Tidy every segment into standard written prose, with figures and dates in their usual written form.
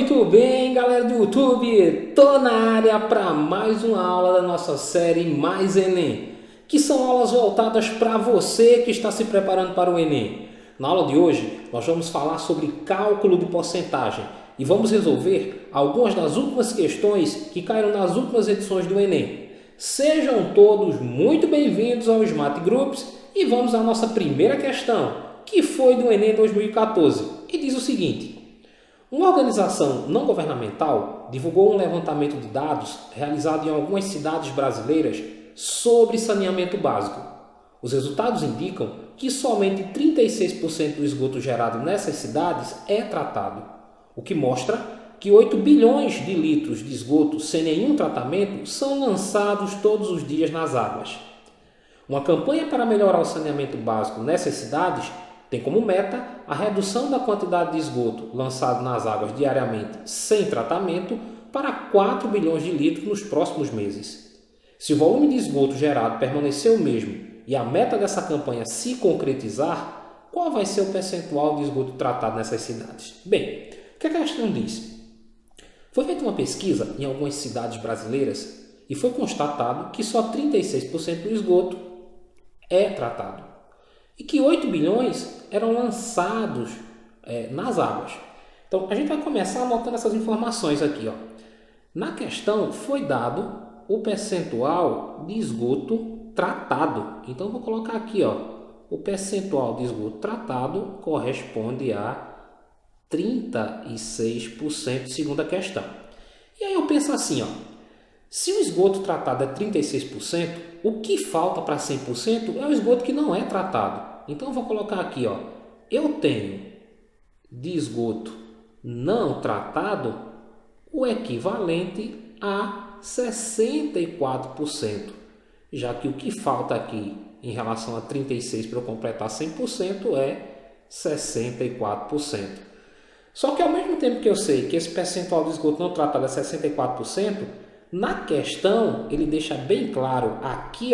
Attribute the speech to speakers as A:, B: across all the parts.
A: Muito bem, galera do YouTube, tô na área para mais uma aula da nossa série Mais Enem, que são aulas voltadas para você que está se preparando para o Enem. Na aula de hoje, nós vamos falar sobre cálculo de porcentagem e vamos resolver algumas das últimas questões que caíram nas últimas edições do Enem. Sejam todos muito bem-vindos ao Smart Groups e vamos à nossa primeira questão, que foi do Enem 2014 e diz o seguinte: uma organização não governamental divulgou um levantamento de dados realizado em algumas cidades brasileiras sobre saneamento básico. Os resultados indicam que somente 36% do esgoto gerado nessas cidades é tratado, o que mostra que 8 bilhões de litros de esgoto sem nenhum tratamento são lançados todos os dias nas águas. Uma campanha para melhorar o saneamento básico nessas cidades tem como meta a redução da quantidade de esgoto lançado nas águas diariamente sem tratamento para 4 bilhões de litros nos próximos meses. Se o volume de esgoto gerado permanecer o mesmo e a meta dessa campanha se concretizar, qual vai ser o percentual de esgoto tratado nessas cidades? Bem, o que a questão diz? Foi feita uma pesquisa em algumas cidades brasileiras e foi constatado que só 36% do esgoto é tratado e que 8 bilhões eram lançados nas águas. Então, a gente vai começar anotando essas informações aqui. Na questão foi dado o percentual de esgoto tratado. Então, vou colocar aqui, o percentual de esgoto tratado corresponde a 36%, segundo a questão. E aí eu penso assim, se o esgoto tratado é 36%, o que falta para 100% é o esgoto que não é tratado. Então eu vou colocar aqui, eu tenho de esgoto não tratado o equivalente a 64%, já que o que falta aqui em relação a 36% para eu completar 100% é 64%. Só que ao mesmo tempo que eu sei que esse percentual de esgoto não tratado é 64%, na questão ele deixa bem claro aqui,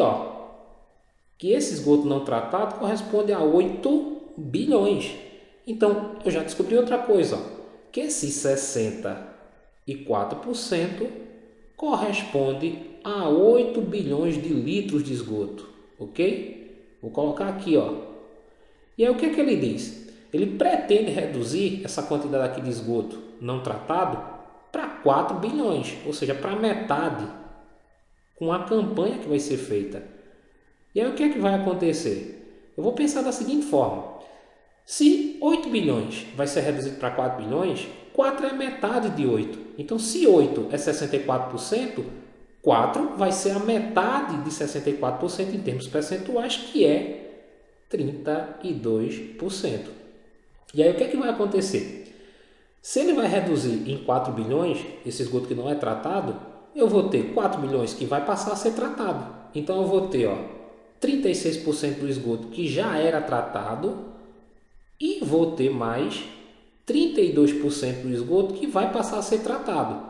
A: que esse esgoto não tratado corresponde a 8 bilhões. Então, eu já descobri outra coisa, que esse 64% corresponde a 8 bilhões de litros de esgoto, ok? Vou colocar aqui, E aí o que é que ele diz? Ele pretende reduzir essa quantidade aqui de esgoto não tratado para 4 bilhões, ou seja, para metade, com a campanha que vai ser feita. E aí o que é que vai acontecer? Eu vou pensar da seguinte forma: se 8 bilhões vai ser reduzido para 4 bilhões, 4 é metade de 8. Então, se 8 é 64%, 4 vai ser a metade de 64% em termos percentuais, que é 32%. E aí o que é que vai acontecer? Se ele vai reduzir em 4 bilhões, esse esgoto que não é tratado, eu vou ter 4 bilhões que vai passar a ser tratado. Então eu vou ter 36% do esgoto que já era tratado e vou ter mais 32% do esgoto que vai passar a ser tratado.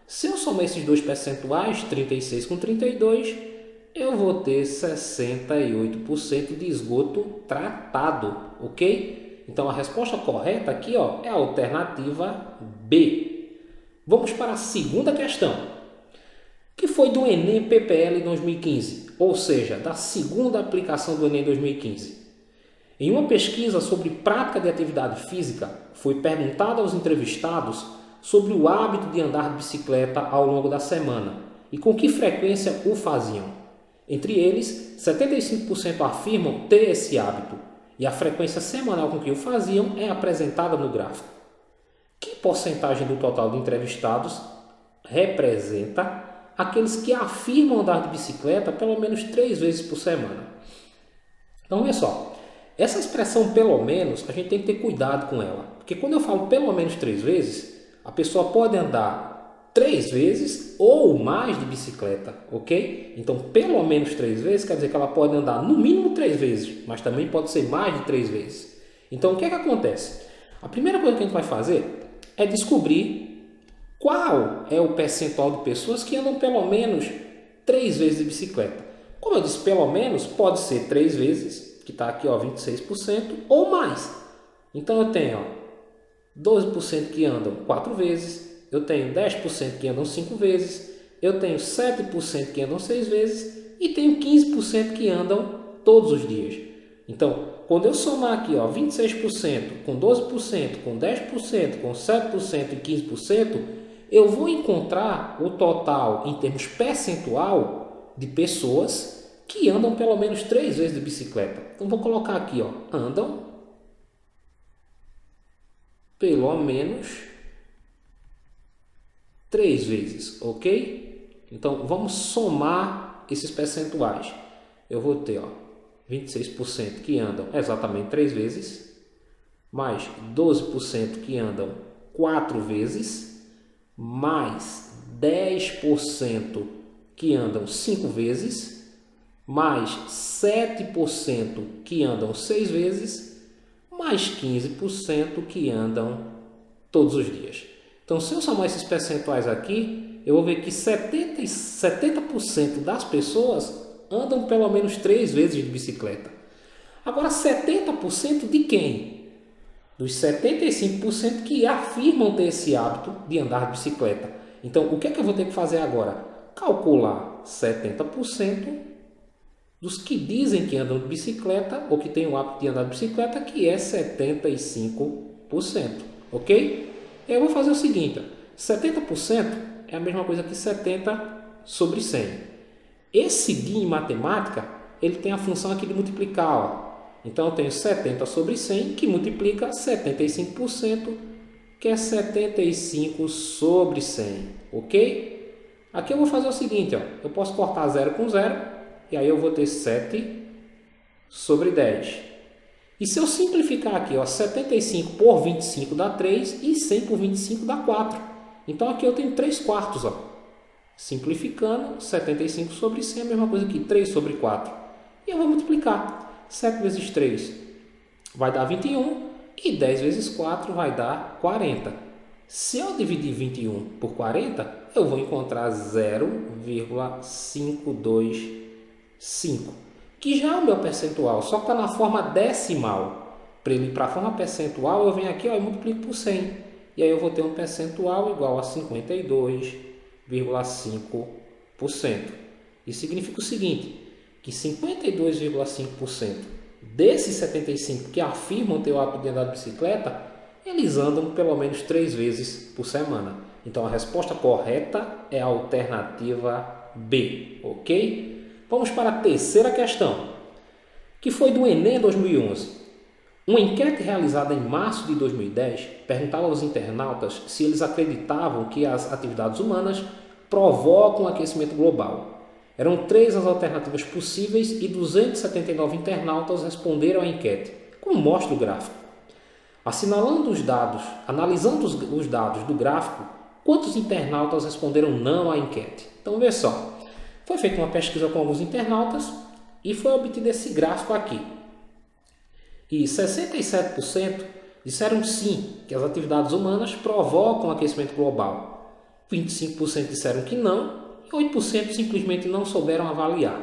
A: Se eu somar esses dois percentuais, 36 com 32, eu vou ter 68% de esgoto tratado, ok? Então a resposta correta aqui é a alternativa B. Vamos para a segunda questão, que foi do Enem PPL 2015, ou seja, da segunda aplicação do Enem 2015. Em uma pesquisa sobre prática de atividade física, foi perguntado aos entrevistados sobre o hábito de andar de bicicleta ao longo da semana e com que frequência o faziam. Entre eles, 75% afirmam ter esse hábito e a frequência semanal com que o faziam é apresentada no gráfico. Que porcentagem do total de entrevistados representa aqueles que afirmam andar de bicicleta pelo menos 3 vezes por semana? Então, olha só, essa expressão pelo menos, a gente tem que ter cuidado com ela. Porque quando eu falo pelo menos 3 vezes, a pessoa pode andar 3 vezes ou mais de bicicleta, ok? Então, pelo menos 3 vezes quer dizer que ela pode andar no mínimo 3 vezes, mas também pode ser mais de 3 vezes. Então, o que é que acontece? A primeira coisa que a gente vai fazer é descobrir qual é o percentual de pessoas que andam pelo menos 3 vezes de bicicleta. Como eu disse, pelo menos pode ser 3 vezes, que está aqui, 26%, ou mais. Então, eu tenho 12% que andam 4 vezes, eu tenho 10% que andam 5 vezes, eu tenho 7% que andam 6 vezes e tenho 15% que andam todos os dias. Então, quando eu somar aqui, ó, 26% com 12%, com 10%, com 7% e 15%, eu vou encontrar o total em termos percentual de pessoas que andam pelo menos 3 vezes de bicicleta. Então, vou colocar aqui, ó, andam pelo menos 3 vezes, ok? Então, vamos somar esses percentuais. Eu vou ter, ó, 26% que andam exatamente 3 vezes, mais 12% que andam 4 vezes, mais 10% que andam 5 vezes, mais 7% que andam 6 vezes, mais 15% que andam todos os dias. Então, se eu somar esses percentuais aqui, eu vou ver que 70% das pessoas andam pelo menos 3 vezes de bicicleta. Agora, 70% de quem? Dos 75% que afirmam ter esse hábito de andar de bicicleta. Então, o que é que eu vou ter que fazer agora? Calcular 70% dos que dizem que andam de bicicleta ou que têm o hábito de andar de bicicleta, que é 75%. Ok? Eu vou fazer o seguinte: 70% é a mesma coisa que 70 sobre 100. Esse guia em matemática, ele tem a função aqui de multiplicar. Ó. Então, eu tenho 70 sobre 100, que multiplica 75%, que é 75 sobre 100. Ok? Aqui eu vou fazer o seguinte: ó, eu posso cortar 0 com 0, e aí eu vou ter 7 sobre 10. E se eu simplificar aqui, ó, 75 por 25 dá 3 e 100 por 25 dá 4. Então, aqui eu tenho 3 quartos. Ó. Simplificando, 75 sobre 100 é a mesma coisa que 3 sobre 4. E eu vou multiplicar. 7 vezes 3 vai dar 21 e 10 vezes 4 vai dar 40. Se eu dividir 21 por 40, eu vou encontrar 0,525, que já é o meu percentual, só que está na forma decimal. Para ele ir para a forma percentual, eu venho aqui, ó, e multiplico por 100. E aí eu vou ter um percentual igual a 52,5%. Isso significa o seguinte, que 52,5% desses 75% que afirmam ter o hábito de andar de bicicleta, eles andam pelo menos 3 vezes por semana. Então, a resposta correta é a alternativa B, ok? Vamos para a terceira questão, que foi do Enem 2011. Uma enquete realizada em março de 2010 perguntava aos internautas se eles acreditavam que as atividades humanas provocam o aquecimento global. Eram 3 as alternativas possíveis e 279 internautas responderam à enquete, como mostra o gráfico. Analisando os dados do gráfico, quantos internautas responderam não à enquete? Então, vê só. Foi feita uma pesquisa com alguns internautas e foi obtido esse gráfico aqui. E 67% disseram sim, que as atividades humanas provocam o aquecimento global. 25% disseram que não e 8% simplesmente não souberam avaliar.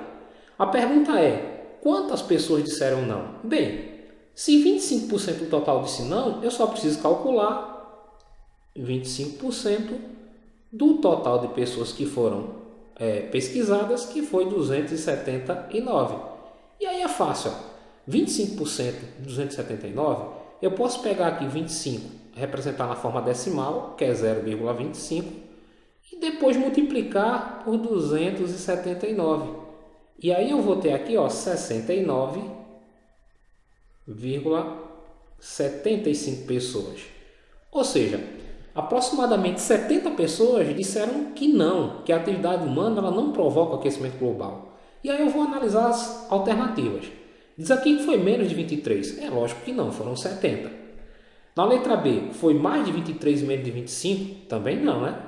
A: A pergunta é, quantas pessoas disseram não? Bem, se 25% do total disse não, eu só preciso calcular 25% do total de pessoas que foram pesquisadas, que foi 279. E aí é fácil, ó. 25% de 279, eu posso pegar aqui 25, representar na forma decimal, que é 0,25, e depois multiplicar por 279. E aí eu vou ter aqui, ó, 69,75 pessoas. Ou seja, aproximadamente 70 pessoas disseram que não, que a atividade humana ela não provoca aquecimento global. E aí eu vou analisar as alternativas. Diz aqui que foi menos de 23. É lógico que não, foram 70. Na letra B, foi mais de 23 e menos de 25? Também não, né?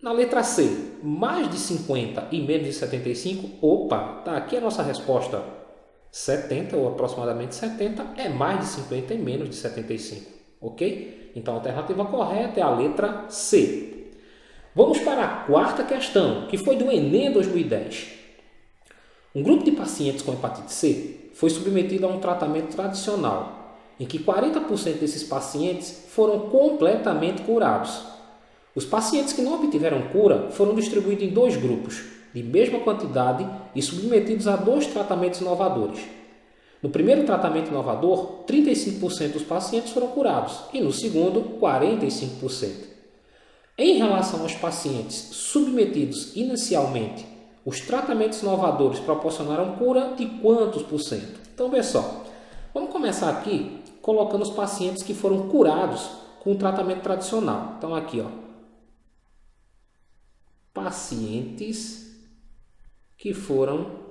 A: Na letra C, mais de 50 e menos de 75? Opa, tá aqui a nossa resposta. 70 ou aproximadamente 70 é mais de 50 e menos de 75. Ok? Então a alternativa correta é a letra C. Vamos para a quarta questão, que foi do Enem 2010. Um grupo de pacientes com hepatite C foi submetido a um tratamento tradicional, em que 40% desses pacientes foram completamente curados. Os pacientes que não obtiveram cura foram distribuídos em dois grupos, de mesma quantidade e submetidos a dois tratamentos inovadores. No primeiro tratamento inovador, 35% dos pacientes foram curados e no segundo, 45%. Em relação aos pacientes submetidos inicialmente, os tratamentos inovadores proporcionaram cura de quantos por cento? Então, vê só, vamos começar aqui colocando os pacientes que foram curados com o tratamento tradicional. Então, aqui, ó, pacientes que foram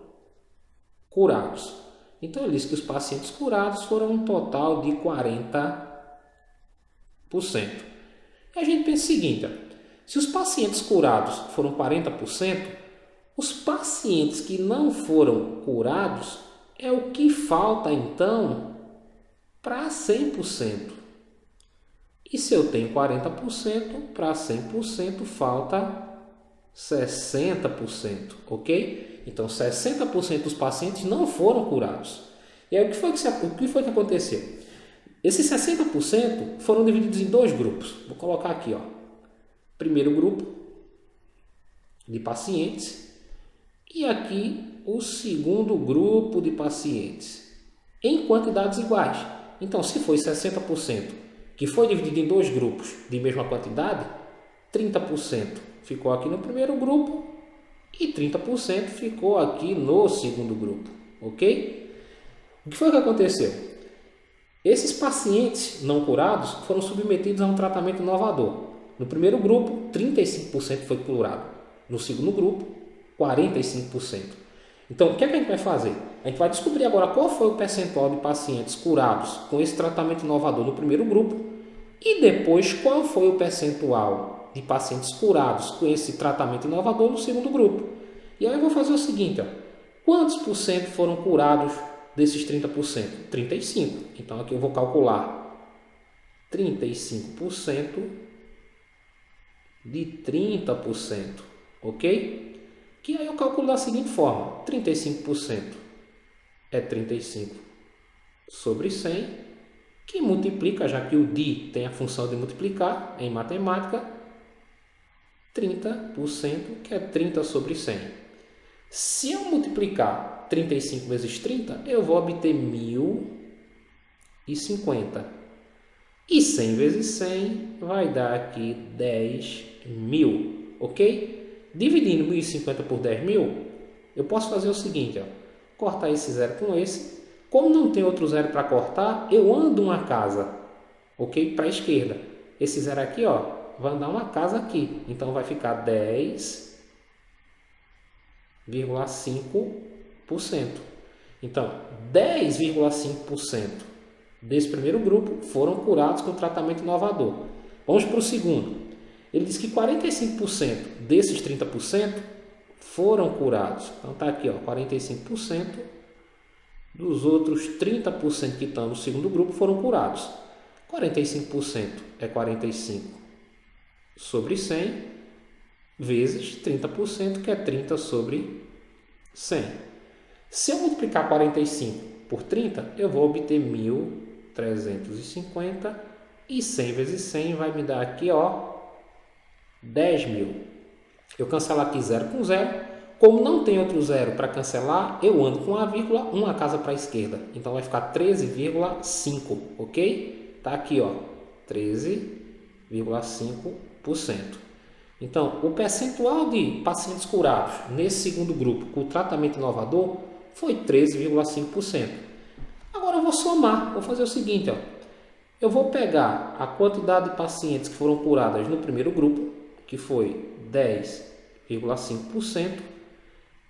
A: curados. Então, ele diz que os pacientes curados foram um total de 40%. E a gente pensa o seguinte, ó, se os pacientes curados foram 40%, os pacientes que não foram curados é o que falta, então, para 100%. E se eu tenho 40%, para 100% falta 60%, ok? Então, 60% dos pacientes não foram curados. E aí, o que foi que aconteceu? Esses 60% foram divididos em dois grupos. Vou colocar aqui, ó. Primeiro grupo de pacientes e aqui o segundo grupo de pacientes em quantidades iguais. Então, se foi 60% que foi dividido em dois grupos de mesma quantidade, 30% ficou aqui no primeiro grupo e 30% ficou aqui no segundo grupo, ok? O que foi que aconteceu? Esses pacientes não curados foram submetidos a um tratamento inovador. No primeiro grupo, 35% foi curado. No segundo grupo, 45%. Então, o que é que a gente vai fazer? A gente vai descobrir agora qual foi o percentual de pacientes curados com esse tratamento inovador no primeiro grupo e depois qual foi o percentual de pacientes curados com esse tratamento inovador no segundo grupo. E aí eu vou fazer o seguinte, ó. Quantos por cento foram curados desses 30%? 35%. Então, aqui eu vou calcular 35% de 30%, ok? Que aí eu calculo da seguinte forma, 35% é 35 sobre 100, que multiplica, já que o DI tem a função de multiplicar em matemática, 30%, que é 30 sobre 100. Se eu multiplicar 35 vezes 30, eu vou obter 1050. E 100 vezes 100 vai dar aqui 10.000, ok? Dividindo 1050 por 10.000, eu posso fazer o seguinte, ó, cortar esse zero com esse. Como não tem outro zero para cortar, eu ando uma casa, ok? Para a esquerda. Esse zero aqui, ó, vai andar uma casa aqui. Então, vai ficar 10,5%. Então, 10,5% desse primeiro grupo foram curados com tratamento inovador. Vamos para o segundo. Ele diz que 45% desses 30% foram curados. Então, está aqui, ó, 45% dos outros 30% que estão no segundo grupo foram curados. 45% é 45 sobre 100 vezes 30%, que é 30 sobre 100. Se eu multiplicar 45 por 30, eu vou obter 1.350 e 100 vezes 100 vai me dar aqui, ó, 10.000. Eu cancelo aqui zero com zero. Como não tem outro zero para cancelar, eu ando com a vírgula, uma casa para a esquerda. Então vai ficar 13,5, ok? Tá aqui, ó, 13,5%. Então, o percentual de pacientes curados nesse segundo grupo com o tratamento inovador foi 13,5%. Agora eu vou somar, vou fazer o seguinte, ó. Eu vou pegar a quantidade de pacientes que foram curadas no primeiro grupo, que foi 10,5%,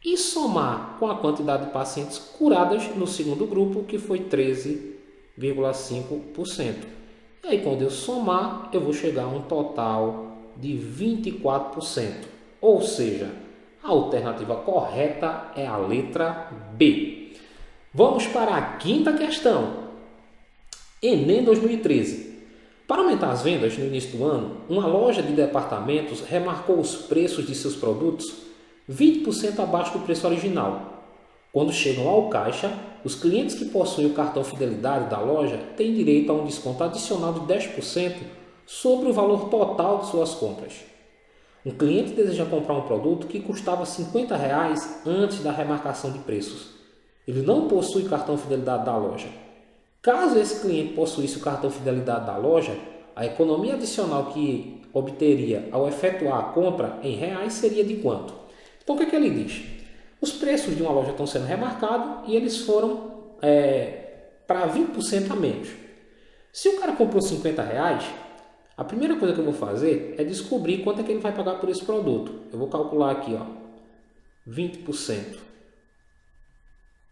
A: e somar com a quantidade de pacientes curadas no segundo grupo, que foi 13,5%. E aí, quando eu somar, eu vou chegar a um total de 24%. Ou seja, a alternativa correta é a letra B. Vamos para a quinta questão. Enem 2013. Para aumentar as vendas no início do ano, uma loja de departamentos remarcou os preços de seus produtos 20% abaixo do preço original. Quando chegam ao caixa, os clientes que possuem o cartão Fidelidade da loja têm direito a um desconto adicional de 10% sobre o valor total de suas compras. Um cliente deseja comprar um produto que custava R$ 50 antes da remarcação de preços. Ele não possui cartão fidelidade da loja. Caso esse cliente possuísse o cartão fidelidade da loja, a economia adicional que obteria ao efetuar a compra em reais seria de quanto? Então o que é que ele diz? Os preços de uma loja estão sendo remarcados e eles foram para 20% a menos. Se o cara comprou R$ 50, a primeira coisa que eu vou fazer é descobrir quanto é que ele vai pagar por esse produto. Eu vou calcular aqui, ó, 20%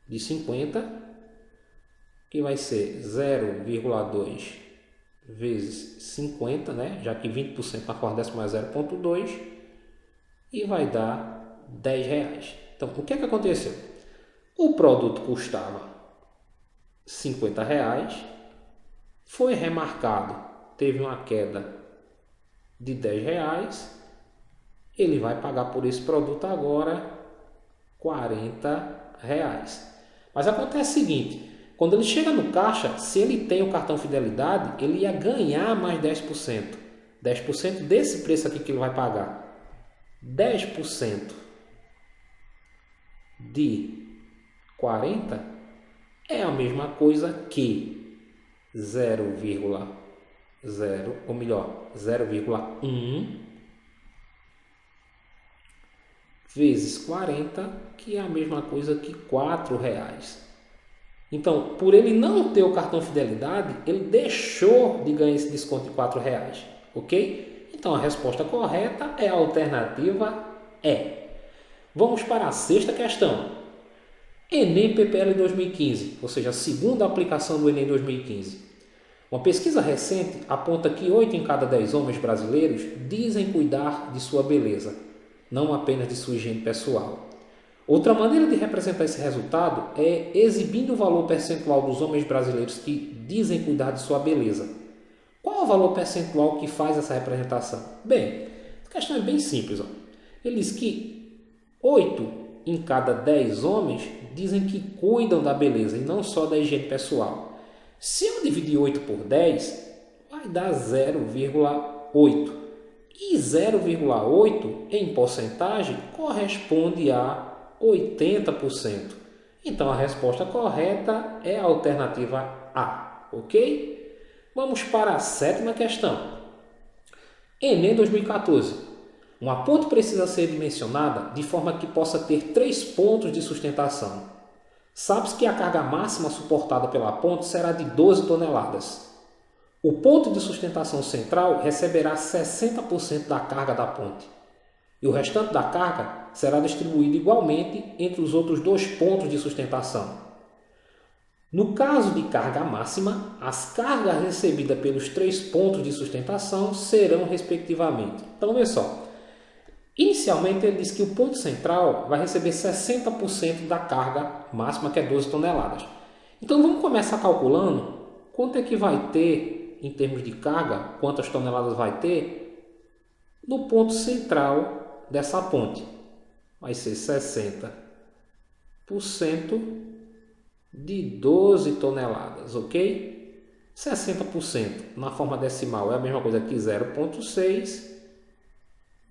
A: de 50, que vai ser 0,2 vezes 50, né? Já que 20% na forma décima é 0,2, e vai dar R$ 10. Então, o que é que aconteceu? O produto custava R$ 50, foi remarcado, teve uma queda de R$ 10, ele vai pagar por esse produto agora R$ 40. Mas acontece o seguinte, quando ele chega no caixa, se ele tem o cartão fidelidade, ele ia ganhar mais 10%. 10% desse preço aqui que ele vai pagar. 10% de 40 é a mesma coisa que 0,0, ou melhor, 0,1 vezes 40, que é a mesma coisa que R$ 4. Então, por ele não ter o cartão fidelidade, ele deixou de ganhar esse desconto de R$ 4, ok? Então, a resposta correta é a alternativa E. Vamos para a sexta questão. Enem PPL 2015, ou seja, a segunda aplicação do Enem 2015. Uma pesquisa recente aponta que 8 em cada 10 homens brasileiros dizem cuidar de sua beleza, não apenas de sua higiene pessoal. Outra maneira de representar esse resultado é exibindo o valor percentual dos homens brasileiros que dizem cuidar de sua beleza. Qual é o valor percentual que faz essa representação? Bem, a questão é bem simples. Ó. Ele diz que 8 em cada 10 homens dizem que cuidam da beleza e não só da higiene pessoal. Se eu dividir 8 por 10, vai dar 0,8. E 0,8 em porcentagem corresponde a 80%. Então a resposta correta é a alternativa A, ok? Vamos para a sétima questão. Enem 2014. Uma ponte precisa ser dimensionada de forma que possa ter 3 pontos de sustentação. Sabe-se que a carga máxima suportada pela ponte será de 12 toneladas. O ponto de sustentação central receberá 60% da carga da ponte. E o restante da carga será distribuído igualmente entre os outros 2 pontos de sustentação. No caso de carga máxima, as cargas recebidas pelos 3 pontos de sustentação serão respectivamente. Então, veja só. Inicialmente, ele diz que o ponto central vai receber 60% da carga máxima, que é 12 toneladas. Então, vamos começar calculando quanto é que vai ter, em termos de carga, quantas toneladas vai ter no ponto central dessa ponte. Vai ser 60% de 12 toneladas, ok? 60% na forma decimal é a mesma coisa que 0,6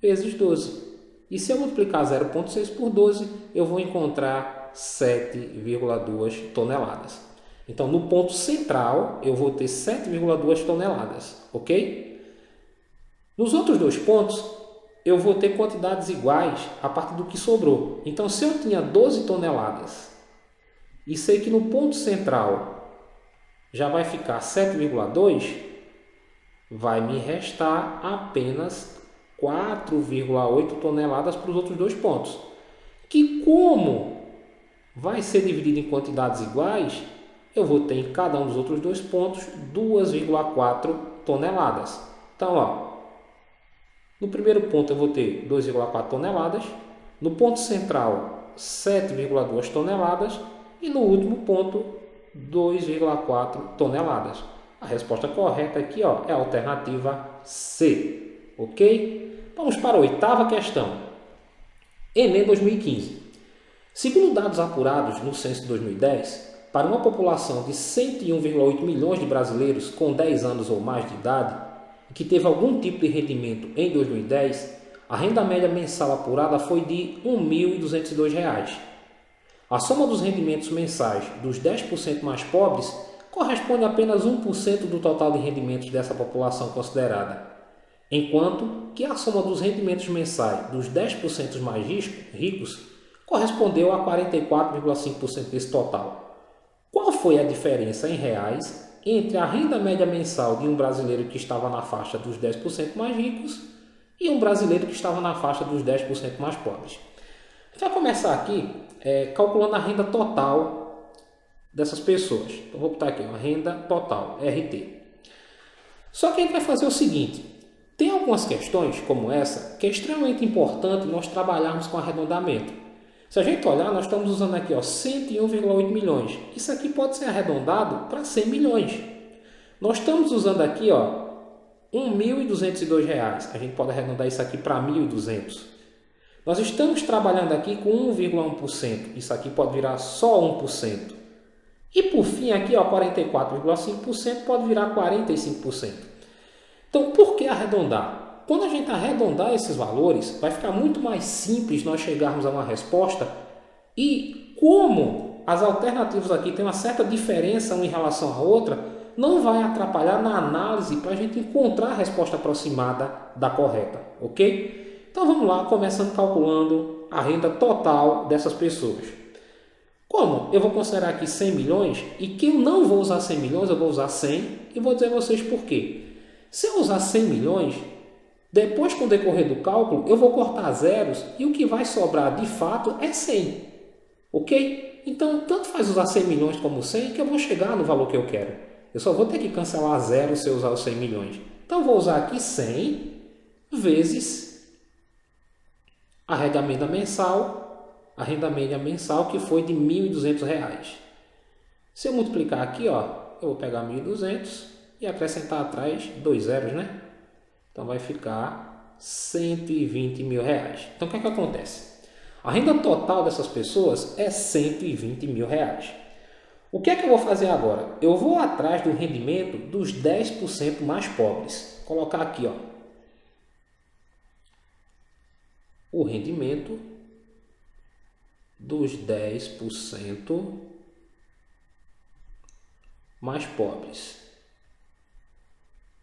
A: vezes 12. E se eu multiplicar 0,6 por 12, eu vou encontrar 7,2 toneladas. Então, no ponto central, eu vou ter 7,2 toneladas, ok? Nos outros 2 pontos, eu vou ter quantidades iguais a partir do que sobrou. Então, se eu tinha 12 toneladas e sei que no ponto central já vai ficar 7,2, vai me restar apenas 4,8 toneladas para os outros 2 pontos. Que, como vai ser dividido em quantidades iguais, eu vou ter em cada um dos outros 2 pontos 2,4 toneladas. Então, ó, no primeiro ponto eu vou ter 2,4 toneladas, no ponto central 7,2 toneladas e no último ponto 2,4 toneladas. A resposta correta aqui, ó, é a alternativa C, ok? Vamos para a oitava questão. Enem 2015. Segundo dados apurados no censo de 2010, para uma população de 101,8 milhões de brasileiros com 10 anos ou mais de idade, que teve algum tipo de rendimento em 2010, a renda média mensal apurada foi de R$ 1.202. A soma dos rendimentos mensais dos 10% mais pobres corresponde a apenas 1% do total de rendimentos dessa população considerada, enquanto que a soma dos rendimentos mensais dos 10% mais ricos correspondeu a 44,5% desse total. Qual foi a diferença em reais entre a renda média mensal de um brasileiro que estava na faixa dos 10% mais ricos e um brasileiro que estava na faixa dos 10% mais pobres? A gente vai começar aqui calculando a renda total dessas pessoas. Então, vou botar aqui, uma renda total, RT. Só que a gente vai fazer o seguinte, tem algumas questões como essa que é extremamente importante nós trabalharmos com arredondamento. Se a gente olhar, nós estamos usando aqui 101,8 milhões. Isso aqui pode ser arredondado para 100 milhões. Nós estamos usando aqui R$ 1.202. A gente pode arredondar isso aqui para 1.200. Nós estamos trabalhando aqui com 1,1%. Isso aqui pode virar só 1%. E por fim aqui 44,5% pode virar 45%. Então por que arredondar? Quando a gente arredondar esses valores, vai ficar muito mais simples nós chegarmos a uma resposta. E como as alternativas aqui têm uma certa diferença uma em relação à outra, não vai atrapalhar na análise para a gente encontrar a resposta aproximada da correta, ok? Então vamos lá, começando calculando a renda total dessas pessoas. Como? Eu vou considerar aqui 100 milhões e que eu não vou usar 100 milhões, eu vou usar 100 e vou dizer a vocês por quê. Se eu usar 100 milhões, depois com o decorrer do cálculo, eu vou cortar zeros e o que vai sobrar de fato é 100. Ok? Então, tanto faz usar 100 milhões como 100 que eu vou chegar no valor que eu quero. Eu só vou ter que cancelar zero se eu usar os 100 milhões. Então, eu vou usar aqui 100 vezes a renda média mensal que foi de R$ 1.200. Se eu multiplicar aqui, eu vou pegar 1.200 e acrescentar atrás 2 zeros, né? Então vai ficar R$ 120 mil. Então o que é que acontece? A renda total dessas pessoas é R$ 120 mil. O que é que eu vou fazer agora? Eu vou atrás do rendimento dos 10% mais pobres. Vou colocar aqui, o rendimento dos 10% mais pobres.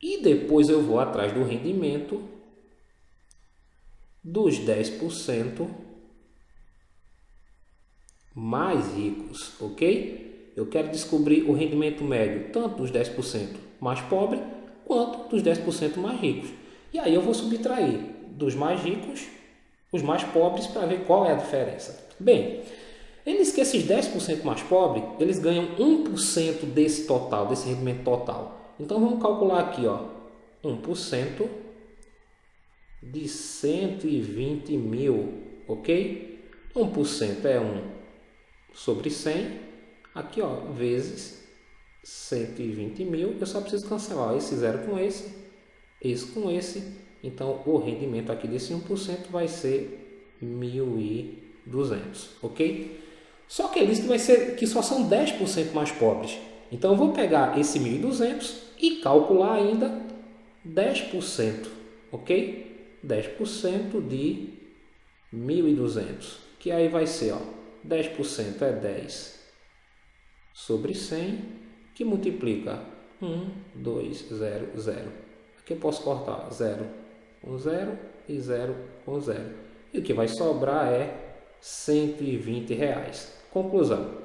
A: E depois eu vou atrás do rendimento dos 10% mais ricos, ok? Eu quero descobrir o rendimento médio tanto dos 10% mais pobres quanto dos 10% mais ricos. E aí eu vou subtrair dos mais ricos os mais pobres para ver qual é a diferença. Bem, eles que esses 10% mais pobres, eles ganham 1% desse total, desse rendimento total. Então vamos calcular aqui, 1% de 120 mil, ok? 1% é 1 sobre 100, aqui vezes 120 mil, eu só preciso cancelar esse zero com esse com esse, então o rendimento aqui desse 1% vai ser 1.200, ok? Só que ele vai ser que só são 10% mais pobres, então eu vou pegar esse 1.200 e calcular ainda 10%, ok? 10% de 1.200, que aí vai ser, 10% é 10 sobre 100, que multiplica 1, 2, 0, 0. Aqui eu posso cortar 0 com 0 e 0 com 0. E o que vai sobrar é R$ 120. Conclusão.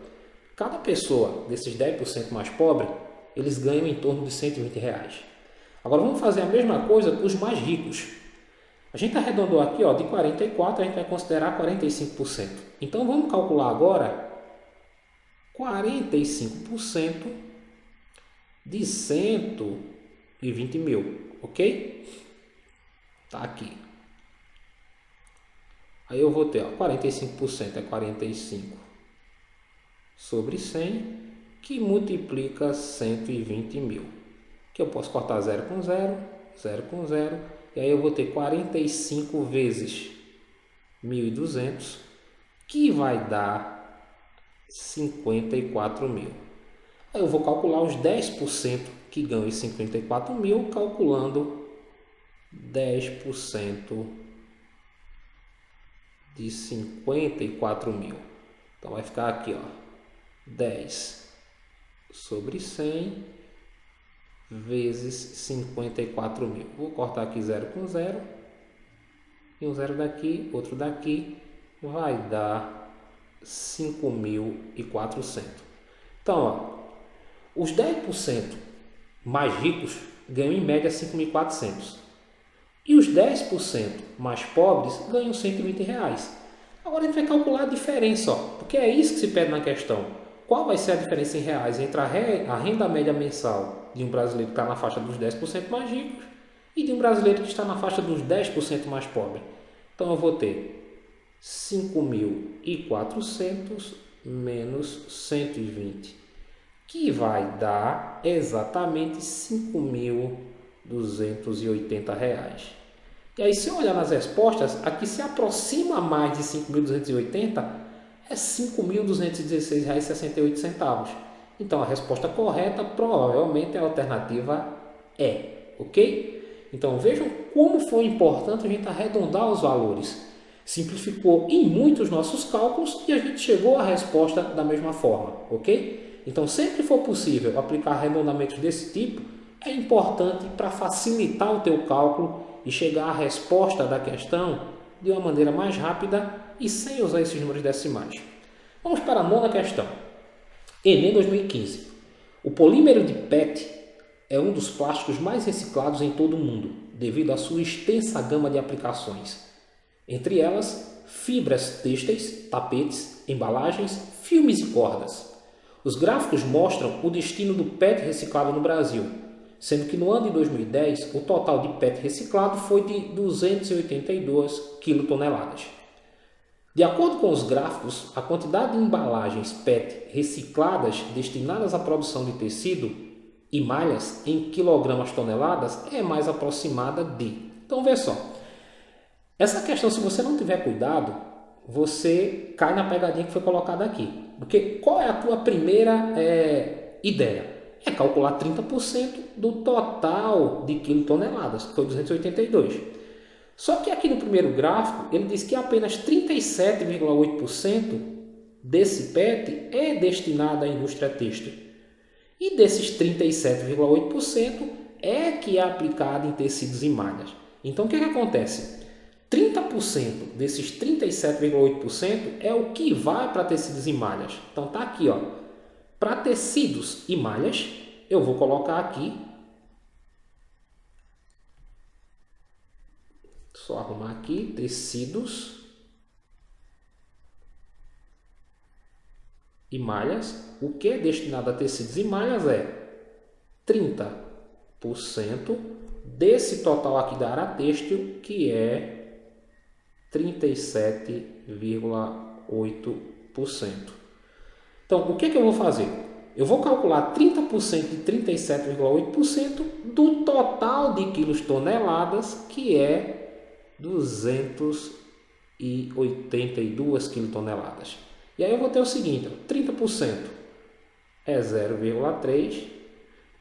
A: Cada pessoa desses 10% mais pobre, eles ganham em torno de R$ 120. Agora vamos fazer a mesma coisa com os mais ricos. A gente arredondou aqui, de 44, a gente vai considerar 45%. Então vamos calcular agora 45% de 120 mil, ok? Tá aqui. Aí eu vou ter, 45% é 45 sobre 100, que multiplica 120 mil. Que eu posso cortar 0 com 0, 0 com 0, e aí eu vou ter 45 vezes 1.200, que vai dar 54 mil. Aí eu vou calcular os 10% que ganham os 54 mil, calculando 10% de 54 mil. Então vai ficar aqui, ó, 10 sobre 100 vezes 54 mil. Vou cortar aqui 0 com 0. E um 0 daqui, outro daqui. Vai dar 5.400. Então, ó, os 10% mais ricos ganham em média 5.400. E os 10% mais pobres ganham R$ 120. Agora a gente vai calcular a diferença, ó, porque é isso que se pede na questão. Qual vai ser a diferença em reais entre a renda média mensal de um brasileiro que está na faixa dos 10% mais ricos e de um brasileiro que está na faixa dos 10% mais pobres? Então eu vou ter 5.400 menos 120, que vai dar exatamente R$ 5.280. E aí, se eu olhar nas respostas, aqui se aproxima mais de 5.280, é R$ 5.216,68. Então, a resposta correta provavelmente é a alternativa E, ok? Então, vejam como foi importante a gente arredondar os valores. Simplificou em muito os nossos cálculos e a gente chegou à resposta da mesma forma, ok? Então, sempre que for possível aplicar arredondamentos desse tipo, é importante para facilitar o teu cálculo e chegar à resposta da questão de uma maneira mais rápida e sem usar esses números decimais. Vamos para a nona questão. Enem 2015. O polímero de PET é um dos plásticos mais reciclados em todo o mundo, devido à sua extensa gama de aplicações. Entre elas, fibras têxteis, tapetes, embalagens, filmes e cordas. Os gráficos mostram o destino do PET reciclado no Brasil, sendo que no ano de 2010 o total de PET reciclado foi de 282 quilotoneladas. De acordo com os gráficos, a quantidade de embalagens PET recicladas destinadas à produção de tecido e malhas em quilogramas toneladas é mais aproximada de. Então, vê só. Essa questão, se você não tiver cuidado, você cai na pegadinha que foi colocada aqui. Porque qual é a tua primeira ideia? É calcular 30% do total de quilotoneladas, que foi 282. Só que aqui no primeiro gráfico, ele diz que apenas 37,8% desse PET é destinado à indústria têxtil. E desses 37,8% é que é aplicado em tecidos e malhas. Então, o que acontece? 30% desses 37,8% é o que vai para tecidos e malhas. Então, tá aqui, ó. Para tecidos e malhas, eu vou colocar aqui. Só arrumar aqui, tecidos e malhas. O que é destinado a tecidos e malhas é 30% desse total aqui da área têxtil, que é 37,8%. Então, o que eu vou fazer? Eu vou calcular 30% de 37,8% do total de quilos toneladas, que é 282 quilotoneladas. E aí eu vou ter o seguinte, 30% é 0,3,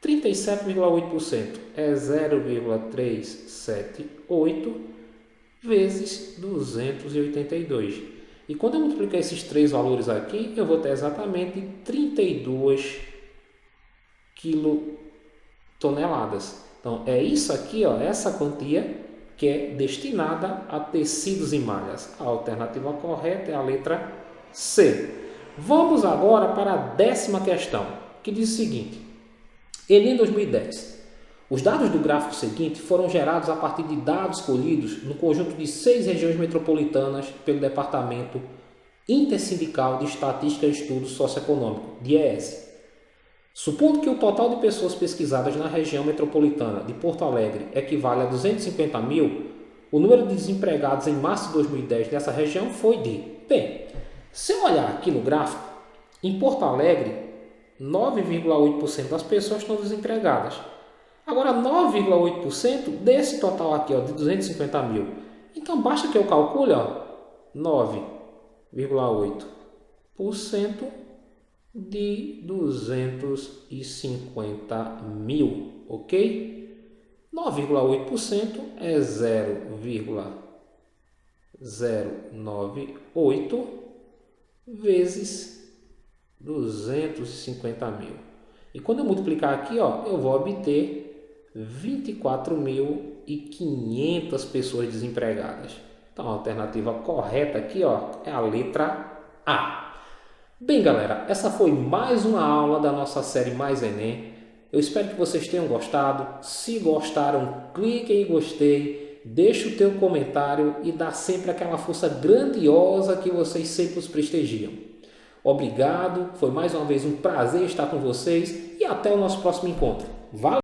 A: 37,8% é 0,378 vezes 282. E quando eu multiplicar esses três valores aqui, eu vou ter exatamente 32 quilotoneladas. Então, é isso aqui, ó, essa quantia que é destinada a tecidos e malhas. A alternativa correta é a letra C. Vamos agora para a 10ª questão, que diz o seguinte. Enem 2010. Os dados do gráfico seguinte foram gerados a partir de dados colhidos no conjunto de 6 regiões metropolitanas pelo Departamento Intersindical de Estatística e Estudo Socioeconômico, DIEESE. Supondo que o total de pessoas pesquisadas na região metropolitana de Porto Alegre equivale a 250 mil, o número de desempregados em março de 2010 nessa região foi de... Bem, se eu olhar aqui no gráfico, em Porto Alegre, 9,8% das pessoas estão desempregadas. Agora, 9,8% desse total aqui, ó, de 250 mil. Então, basta que eu calcule 9,8% de 250 mil, ok? 9,8% é 0,098 vezes 250 mil. E quando eu multiplicar aqui, ó, eu vou obter 24.500 pessoas desempregadas. Então a alternativa correta aqui, ó, é a letra A. Bem, galera, essa foi mais uma aula da nossa série Mais Enem. Eu espero que vocês tenham gostado. Se gostaram, cliquem em gostei, deixe o teu comentário e dá sempre aquela força grandiosa que vocês sempre os prestigiam. Obrigado, foi mais uma vez um prazer estar com vocês e até o nosso próximo encontro. Valeu!